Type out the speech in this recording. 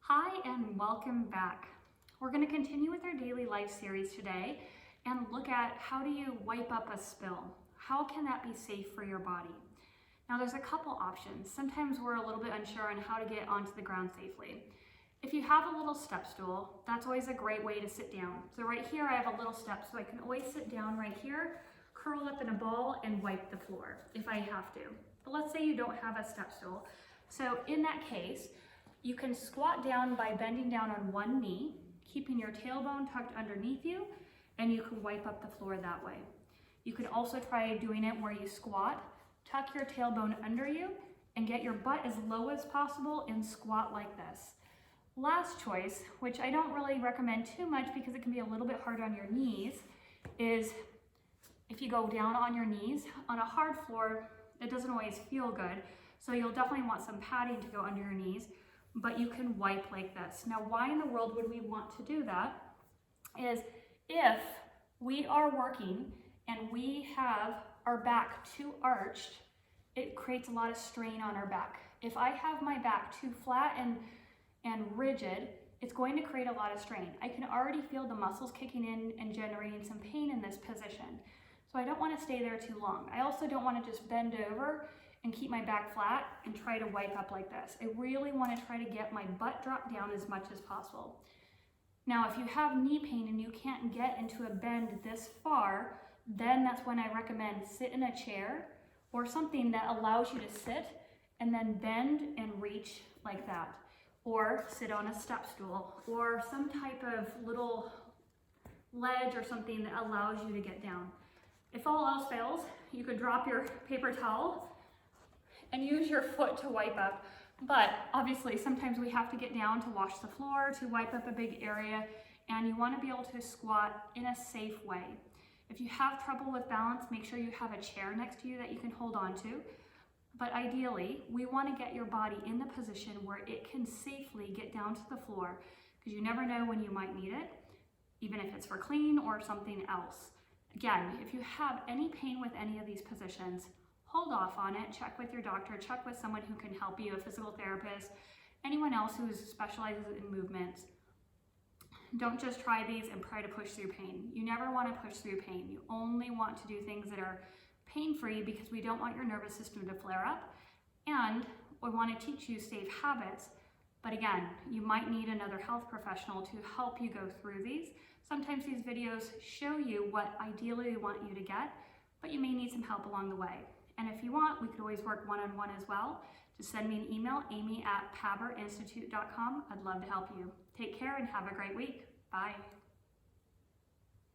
Hi and welcome back. We're going to continue with our daily life series today and look at how do you wipe up a spill? How can that be safe for your body? Now there's a couple options. Sometimes we're a little bit unsure on how to get onto the ground safely. If you have a little step stool, that's always a great way to sit down. So right here I have a little step, so I can always sit down right here, curl up in a ball and wipe the floor if I have to. But let's say you don't have a step stool. So in that case, you can squat down by bending down on one knee, keeping your tailbone tucked underneath you, and you can wipe up the floor that way. You can also try doing it where you squat, tuck your tailbone under you, and get your butt as low as possible and squat like this. Last choice, which I don't really recommend too much because it can be a little bit hard on your knees, is if you go down on your knees. On a hard floor, it doesn't always feel good, so you'll definitely want some padding to go under your knees. But you can wipe like this. Now, why in the world would we want to do that? Is if we are working and we have our back too arched, it creates a lot of strain on our back. If I have my back too flat and rigid, it's going to create a lot of strain. I can already feel the muscles kicking in and generating some pain in this position. So I don't want to stay there too long. I also don't want to just bend over and keep my back flat and try to wipe up like this. I really want to try to get my butt dropped down as much as possible. Now, if you have knee pain and you can't get into a bend this far, then that's when I recommend sit in a chair or something that allows you to sit and then bend and reach like that. Or sit on a step stool or some type of little ledge or something that allows you to get down. If all else fails, you could drop your paper towel and use your foot to wipe up. But obviously sometimes we have to get down to wash the floor, to wipe up a big area, and you want to be able to squat in a safe way. If you have trouble with balance, make sure you have a chair next to you that you can hold on to. But ideally, we want to get your body in the position where it can safely get down to the floor, because you never know when you might need it, even if it's for clean or something else. Again, if you have any pain with any of these positions, hold off on it, check with your doctor, check with someone who can help you, a physical therapist, anyone else who specializes in movements. Don't just try these and try to push through pain. You never want to push through pain. You only want to do things that are pain-free because we don't want your nervous system to flare up, and we want to teach you safe habits. But again, you might need another health professional to help you go through these. Sometimes these videos show you what ideally we want you to get, but you may need some help along the way. And if you want, we could always work one-on-one as well. Just send me an email, amy@paberinstitute.com. I'd love to help you. Take care and have a great week. Bye.